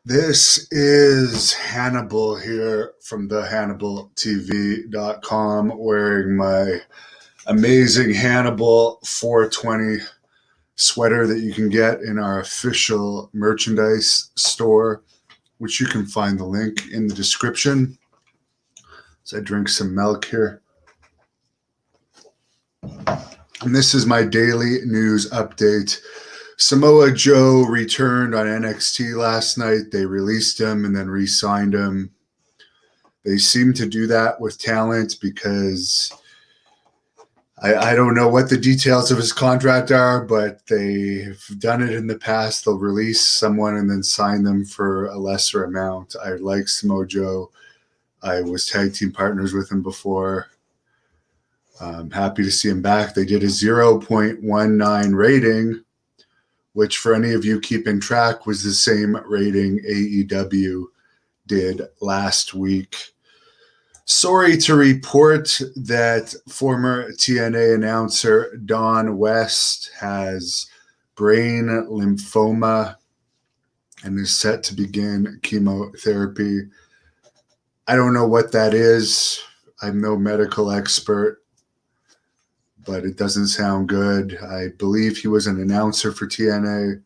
This is Hannibal here from thehannibaltv.com wearing my amazing Hannibal 420 sweater that you can get in our official merchandise store, which you can find the link in the description. So I drink some milk here. And this is my daily news update. Samoa Joe returned on NXT last night. They released him and then re-signed him. They seem to do that with talent because I don't know what the details of his contract are, but they've done it in the past. They'll release someone and then sign them for a lesser amount. I like Samoa Joe. I was tag team partners with him before. I'm happy to see him back. They did a 0.19 rating, which for any of you keeping track was the same rating AEW did last week. Sorry to report that former TNA announcer Don West has brain lymphoma and is set to begin chemotherapy. I don't know what that is. I'm no medical expert, but it doesn't sound good. I believe he was an announcer for TNA.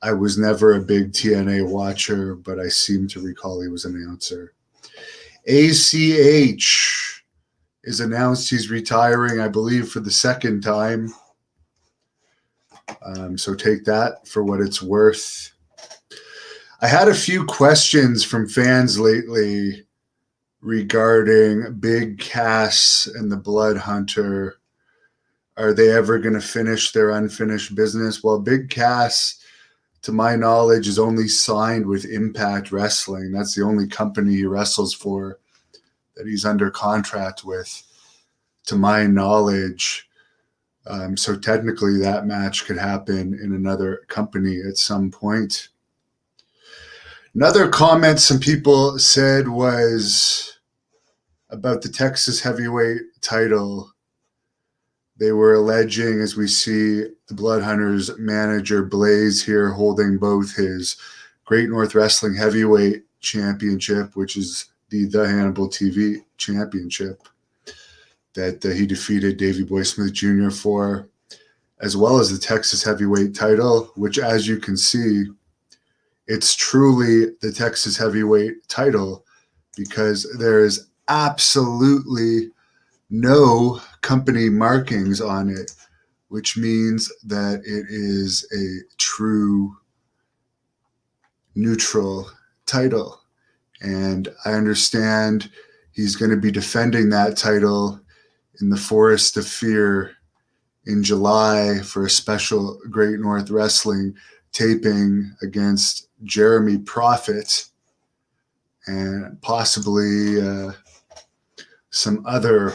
I was never a big TNA watcher, but I seem to recall he was an announcer. ACH is announced he's retiring, I believe, for the second time. So take that for what it's worth. I had a few questions from fans lately regarding Big Cass and the Blood Hunter. Are they ever going to finish their unfinished business? Well, Big Cass, to my knowledge, is only signed with Impact Wrestling. That's the only company he wrestles for that he's under contract with, to my knowledge. So technically that match could happen in another company at some point. Another comment some people said was about the Texas Heavyweight title. They were alleging, as we see the Blood Hunters manager Blaze here holding both his Great North Wrestling Heavyweight Championship, which is the Hannibal TV Championship, that he defeated Davey Boy Smith Jr. for, as well as the Texas Heavyweight title, which, as you can see, it's truly the Texas Heavyweight title because there is absolutely no company markings on it, which means that it is a true neutral title. And I understand he's going to be defending that title in the Forest of Fear in July for a special Great North Wrestling taping against Jeremy Prophet and possibly some other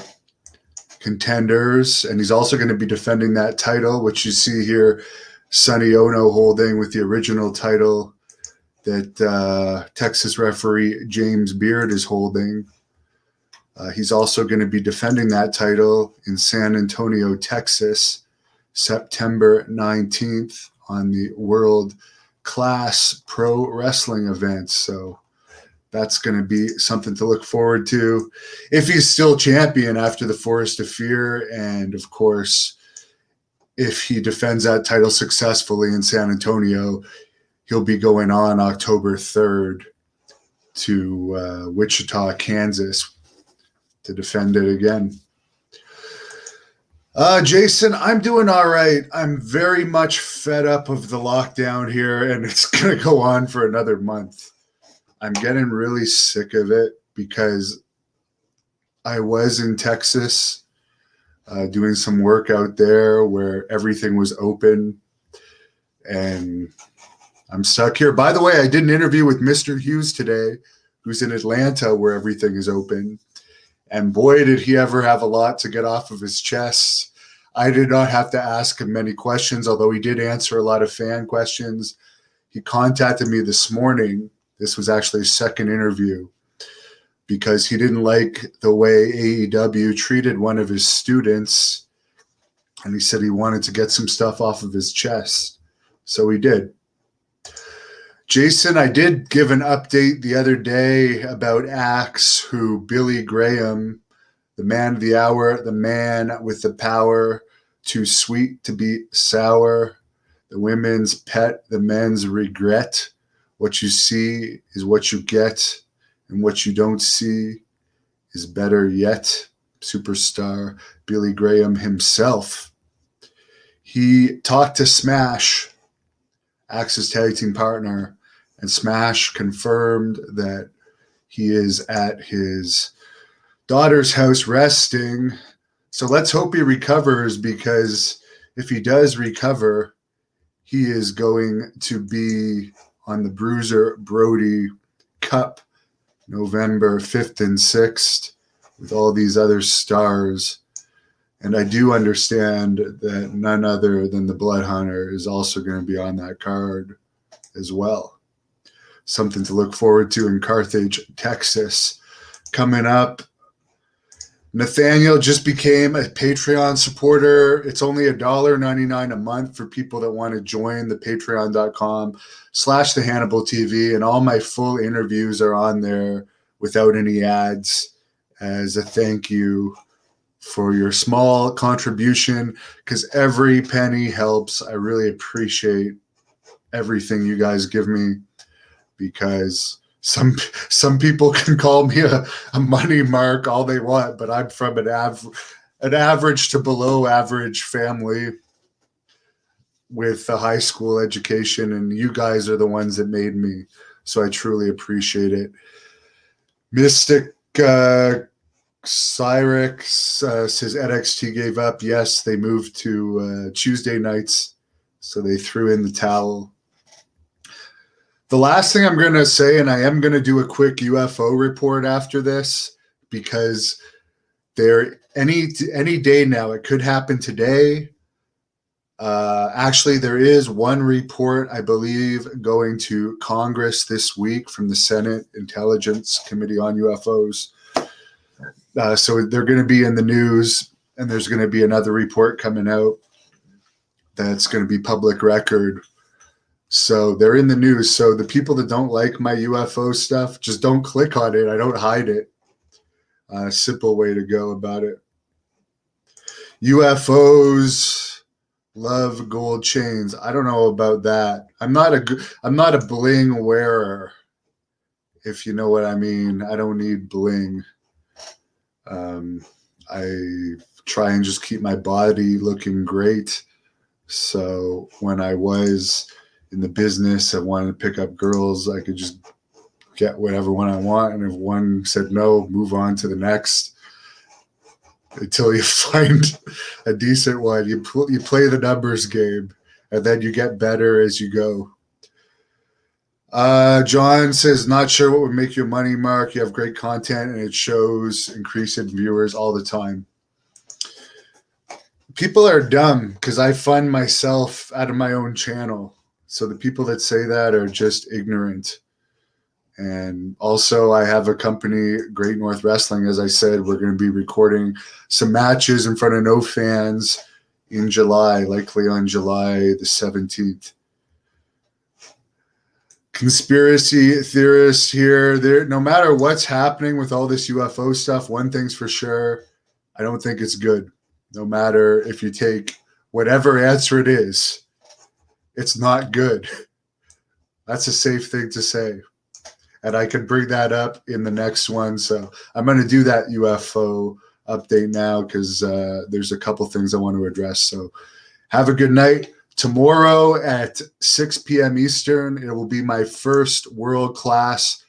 contenders. And he's also going to be defending that title, which you see here, Sonny Ono holding with the original title that Texas referee James Beard is holding. He's also going to be defending that title in San Antonio, Texas, September 19th on the World Class Pro Wrestling event. So that's going to be something to look forward to if he's still champion after the Forest of Fear. And of course, if he defends that title successfully in San Antonio, he'll be going on October 3rd to Wichita, Kansas to defend it again. Jason, I'm doing all right. I'm very much fed up of the lockdown here, and it's going to go on for another month. I'm getting really sick of it because I was in Texas doing some work out there where everything was open, and I'm stuck here. By the way, I did an interview with Mr. Hughes today, who's in Atlanta where everything is open. And boy, did he ever have a lot to get off of his chest. I did not have to ask him many questions, although he did answer a lot of fan questions. He contacted me this morning. This was actually his second interview because he didn't like the way AEW treated one of his students. And he said he wanted to get some stuff off of his chest. So he did. Jason, I did give an update the other day about Axe, who Billy Graham, the man of the hour, the man with the power, too sweet to be sour, the women's pet, the men's regret. What you see is what you get, and what you don't see is better yet. Superstar Billy Graham himself. He talked to Smash, Axe's tag team partner, and Smash confirmed that he is at his daughter's house resting. So let's hope he recovers, because if he does recover, he is going to be on the Bruiser Brody Cup November 5th and 6th with all these other stars. And I do understand that none other than the Blood Hunter is also going to be on that card as well. Something to look forward to in Carthage, Texas. Coming up, Nathaniel just became a Patreon supporter. It's only $1.99 a month for people that want to join the patreon.com/thehannibaltv. And all my full interviews are on there without any ads as a thank you for your small contribution, because every penny helps. I really appreciate everything you guys give me, because some people can call me a money mark all they want, but I'm from an average to below average family with a high school education, and you guys are the ones that made me. So I truly appreciate it. Mystic Cyrix says NXT gave up. Yes, they moved to Tuesday nights, so they threw in the towel. The last thing I'm going to say, and I am going to do a quick UFO report after this, because there any day now, it could happen today. Actually, there is one report, I believe, going to Congress this week from the Senate Intelligence Committee on UFOs. So they're going to be in the news, and there's going to be another report coming out that's going to be public record. So they're in the news. So the people that don't like my UFO stuff, just don't click on it. I don't hide it. Simple way to go about it. UFOs love gold chains. I don't know about that. I'm not a bling wearer, if you know what I mean. I don't need bling. I try and just keep my body looking great. So when I was in the business, I wanted to pick up girls, I could just get whatever one I want. And if one said no, move on to the next until you find a decent one. You play the numbers game, and then you get better as you go. John says, not sure what would make you a money mark. You have great content, and it shows increase in viewers all the time. People are dumb because I fund myself out of my own channel. So the people that say that are just ignorant. And also, I have a company, Great North Wrestling. As I said, we're going to be recording some matches in front of no fans in July, likely on July the 17th. Conspiracy theorists here. No matter what's happening with all this UFO stuff, one thing's for sure, I don't think it's good. No matter if you take whatever answer it is, it's not good. That's a safe thing to say. And I can bring that up in the next one. So I'm going to do that UFO update now, because there's a couple things I want to address. So have a good night. Tomorrow at 6 p.m. Eastern, it will be my first world-class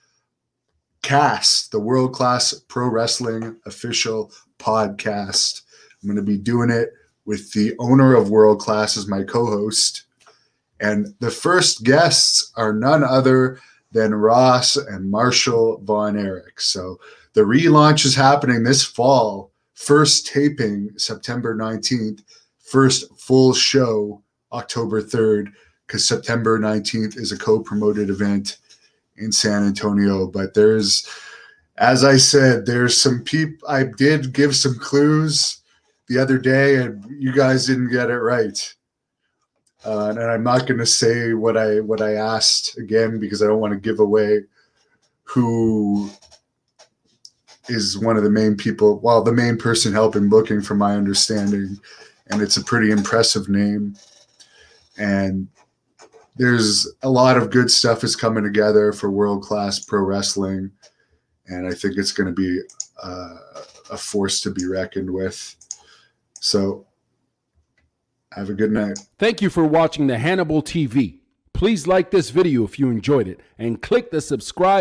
cast, the World Class Pro Wrestling official podcast. I'm going to be doing it with the owner of World Class as my co-host. And the first guests are none other than Ross and Marshall Von Erich. So the relaunch is happening this fall. First taping September 19th. First full show October 3rd, because September 19th is a co-promoted event in San Antonio. But there's, as I said, there's some people, I did give some clues the other day, and you guys didn't get it right. And I'm not going to say what I asked again because I don't want to give away who is one of the main people. Well, the main person helping booking, from my understanding, and it's a pretty impressive name. And there's a lot of good stuff is coming together for world-class pro wrestling, and I think it's going to be a force to be reckoned with. So have a good night. Thank you for watching the Hannibal TV. Please like this video if you enjoyed it and click the subscribe